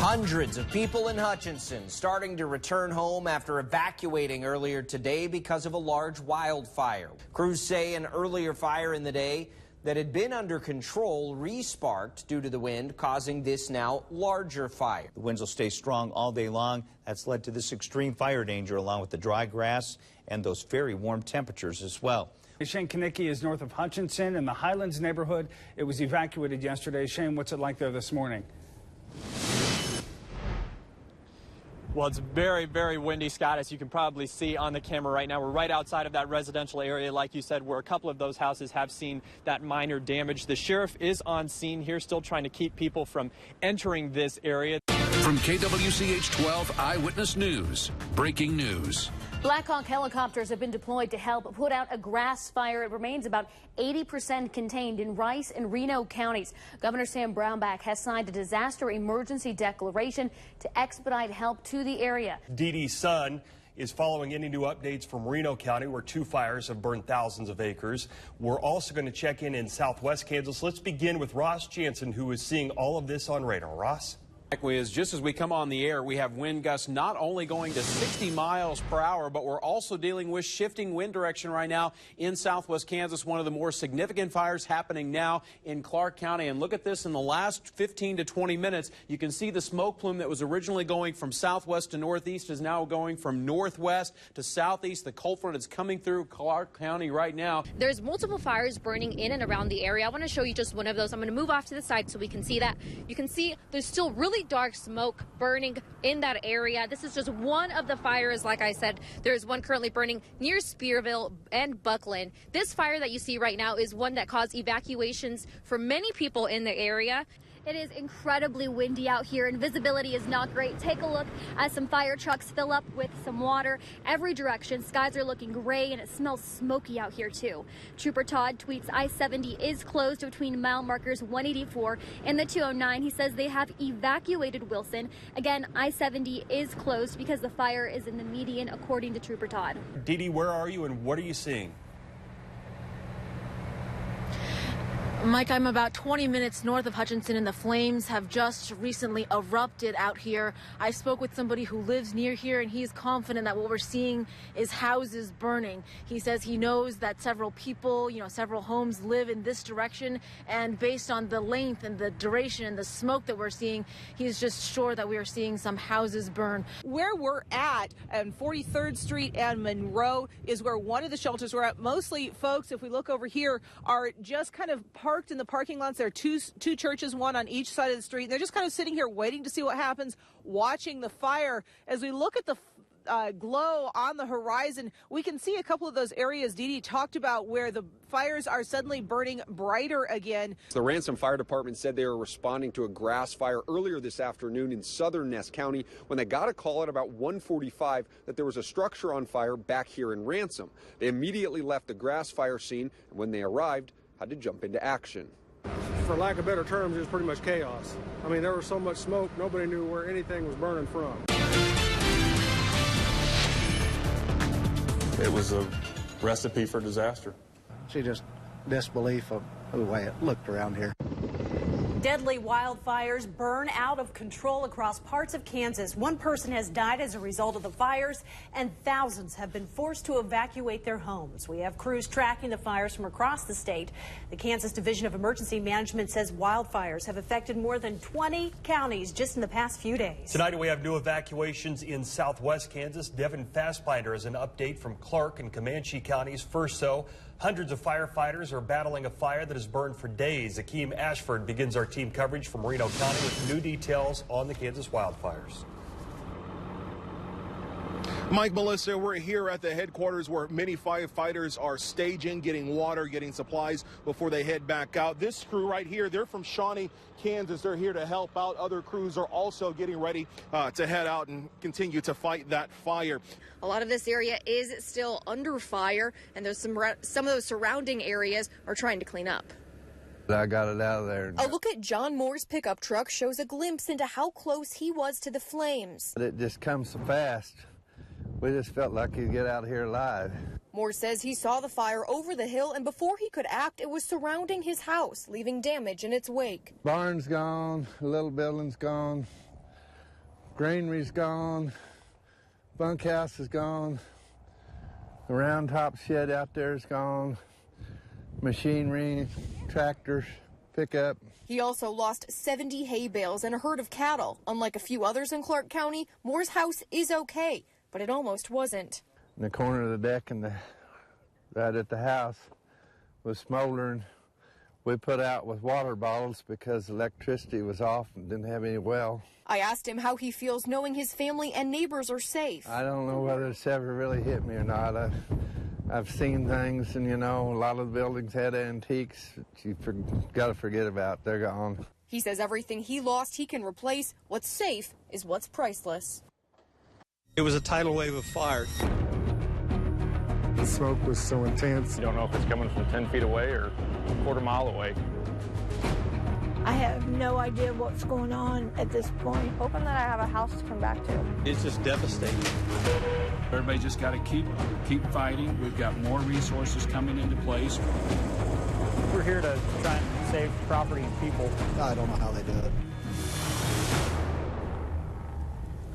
Hundreds of people in Hutchinson starting to return home after evacuating earlier today because of a large wildfire. Crews say an earlier fire in the day that had been under control re-sparked due to the wind, causing this now larger fire. The winds will stay strong all day long. That's led to this extreme fire danger, along with the dry grass and those very warm temperatures as well. Shane Kanicki is north of Hutchinson in the Highlands neighborhood. It was evacuated yesterday. Shane, what's it like there this morning? Well, it's very, very windy, Scott, as you can probably see on the camera right now. We're right outside of that residential area, like you said, where a couple of those houses have seen that minor damage. The sheriff is on scene here, still trying to keep people from entering this area. From KWCH 12 Eyewitness News, breaking news. Black Hawk helicopters have been deployed to help put out a grass fire. It remains about 80% contained in Rice and Reno counties. Governor Sam Brownback has signed a disaster emergency declaration to expedite help to the area. Dee Dee's son is following any new updates from Reno County, where 2 fires have burned thousands of acres. We're also going to check in southwest Kansas. Let's begin with Ross Jansen, who is seeing all of this on radar. Ross? Just as we come on the air, we have wind gusts not only going to 60 miles per hour, but we're also dealing with shifting wind direction right now in southwest Kansas. One of the more significant fires happening now in Clark County. And look at this, in the last 15 to 20 minutes, you can see the smoke plume that was originally going from southwest to northeast is now going from northwest to southeast. The cold front is coming through Clark County right now. There's multiple fires burning in and around the area. I want to show you just one of those. I'm going to move off to the side so we can see that. You can see there's still really dark smoke burning in that area. This is just one of the fires. Like I said, there's one currently burning near Spearville and Buckland. This fire that you see right now is one that caused evacuations for many people in the area. It is incredibly windy out here and visibility is not great. Take a look as some fire trucks fill up with some water every direction. Skies are looking gray and it smells smoky out here too. Trooper Todd tweets I-70 is closed between mile markers 184 and the 209. He says they have evacuated Wilson. Again, I-70 is closed because the fire is in the median, according to Trooper Todd. Dee Dee, where are you and what are you seeing? Mike, I'm about 20 minutes north of Hutchinson and the flames have just recently erupted out here. I spoke with somebody who lives near here and he's confident that what we're seeing is houses burning. He says he knows that several people, several homes live in this direction, and based on the length and the duration and the smoke that we're seeing, he's just sure that we are seeing some houses burn. Where we're at on 43rd Street and Monroe is where one of the shelters we're at. Mostly folks, if we look over here, are just kind of parked in the parking lots. There are two churches, one on each side of the street. They're just kind of sitting here waiting to see what happens, watching the fire. As we look at the glow on the horizon, we can see a couple of those areas Dee Dee talked about where the fires are suddenly burning brighter again. The Ransom Fire Department said they were responding to a grass fire earlier this afternoon in southern Ness County when they got a call at about 1:45 that there was a structure on fire back here in Ransom. They immediately left the grass fire scene, and when they arrived, had to jump into action. For lack of better terms, it was pretty much chaos. I mean, there was so much smoke, nobody knew where anything was burning from. It was a recipe for disaster. She just disbelief of the way it looked around here. Deadly wildfires burn out of control across parts of Kansas. One person has died as a result of the fires, and thousands have been forced to evacuate their homes. We have crews tracking the fires from across the state. The Kansas Division of Emergency Management says wildfires have affected more than 20 counties just in the past few days. Tonight we have new evacuations in southwest Kansas. Devin Fastbinder has an update from Clark and Comanche counties. First, hundreds of firefighters are battling a fire that has burned for days. Akeem Ashford begins our team coverage from Reno County with new details on the Kansas wildfires. Mike, Melissa, we're here at the headquarters where many firefighters are staging, getting water, getting supplies before they head back out. This crew right here, they're from Shawnee, Kansas. They're here to help out. Other crews are also getting ready to head out and continue to fight that fire. A lot of this area is still under fire, and there's some of those surrounding areas are trying to clean up. I got it out of there. A look at John Moore's pickup truck shows a glimpse into how close he was to the flames. It just comes so fast. We just felt like he'd get out of here alive. Moore says he saw the fire over the hill, and before he could act, it was surrounding his house, leaving damage in its wake. Barn's gone, little building's gone. granary's gone, bunkhouse is gone, the round top shed out there is gone, machinery, tractors, pickup. He also lost 70 hay bales and a herd of cattle. Unlike a few others in Clark County, Moore's house is okay, but it almost wasn't. In the corner of the deck and right at the house was smoldering. We put out with water bottles because electricity was off and didn't have any well. I asked him how he feels knowing his family and neighbors are safe. I don't know whether it's ever really hit me or not. I've seen things, and, you know, a lot of the buildings had antiques that you got to forget about. They're gone. He says everything he lost he can replace. What's safe is what's priceless. It was a tidal wave of fire. The smoke was so intense. You don't know if it's coming from 10 feet away or a quarter mile away. I have no idea what's going on at this point. Hoping that I have a house to come back to. It's just devastating. Everybody just got to keep fighting. We've got more resources coming into place. We're here to try and save property and people. I don't know how they do it.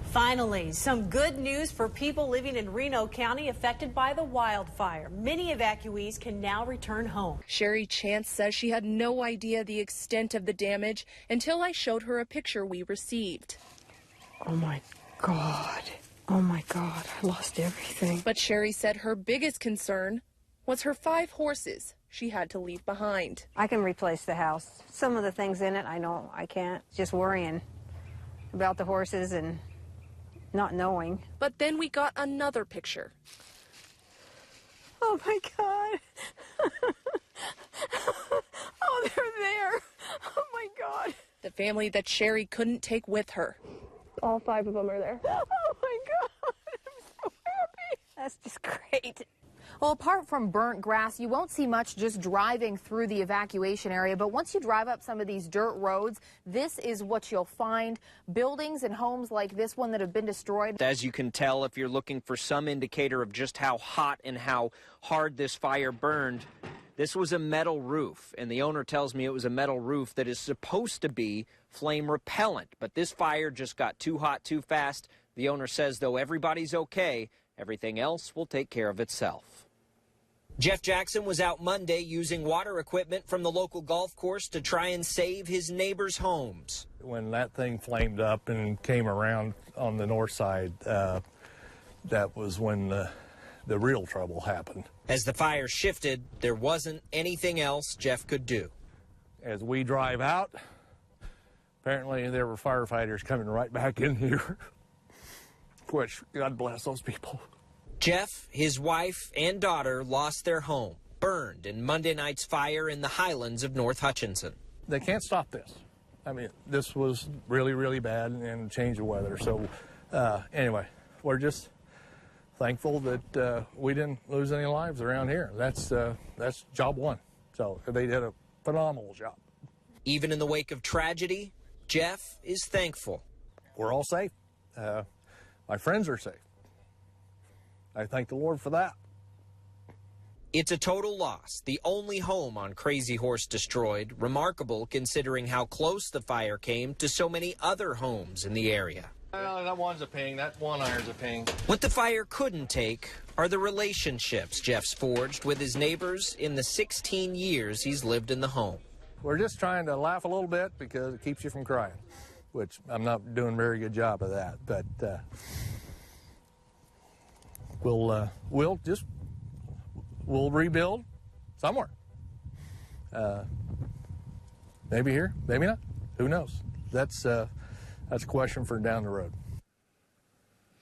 Finally, some good news for people living in Reno County affected by the wildfire. Many evacuees can now return home. Sherry Chance says she had no idea the extent of the damage until I showed her a picture we received. Oh my God. Oh my God, I lost everything. But Sherry said her biggest concern was her 5 horses she had to leave behind. I can replace the house. Some of the things in it, I know I can't. Just worrying about the horses and not knowing. But then we got another picture. Oh my God. Oh, they're there. Oh my God. The family that Sherry couldn't take with her. All 5 of them are there. Oh my God. I'm so happy. That's just great. Well, apart from burnt grass, you won't see much just driving through the evacuation area. But once you drive up some of these dirt roads, this is what you'll find. Buildings and homes like this one that have been destroyed. As you can tell, if you're looking for some indicator of just how hot and how hard this fire burned, this was a metal roof. And the owner tells me it was a metal roof that is supposed to be flame repellent. But this fire just got too hot too fast. The owner says, though everybody's okay, everything else will take care of itself. Jeff Jackson was out Monday using water equipment from the local golf course to try and save his neighbors' homes. When that thing flamed up and came around on the north side, that was when the real trouble happened. As the fire shifted, there wasn't anything else Jeff could do. As we drive out, apparently there were firefighters coming right back in here, which, God bless those people. Jeff, his wife, and daughter lost their home, burned in Monday night's fire in the highlands of North Hutchinson. They can't stop this. I mean, this was really, really bad and change of weather. So anyway, we're just thankful that we didn't lose any lives around here. That's job one. So they did a phenomenal job. Even in the wake of tragedy, Jeff is thankful. We're all safe. My friends are safe. I thank the Lord for that. It's a total loss, the only home on Crazy Horse destroyed, remarkable considering how close the fire came to so many other homes in the area. That one's a ping, that one iron's a ping. What the fire couldn't take are the relationships Jeff's forged with his neighbors in the 16 years he's lived in the home. We're just trying to laugh a little bit because it keeps you from crying, which I'm not doing a very good job of that, but we'll rebuild somewhere. Maybe here, maybe not. Who knows? That's a question for down the road.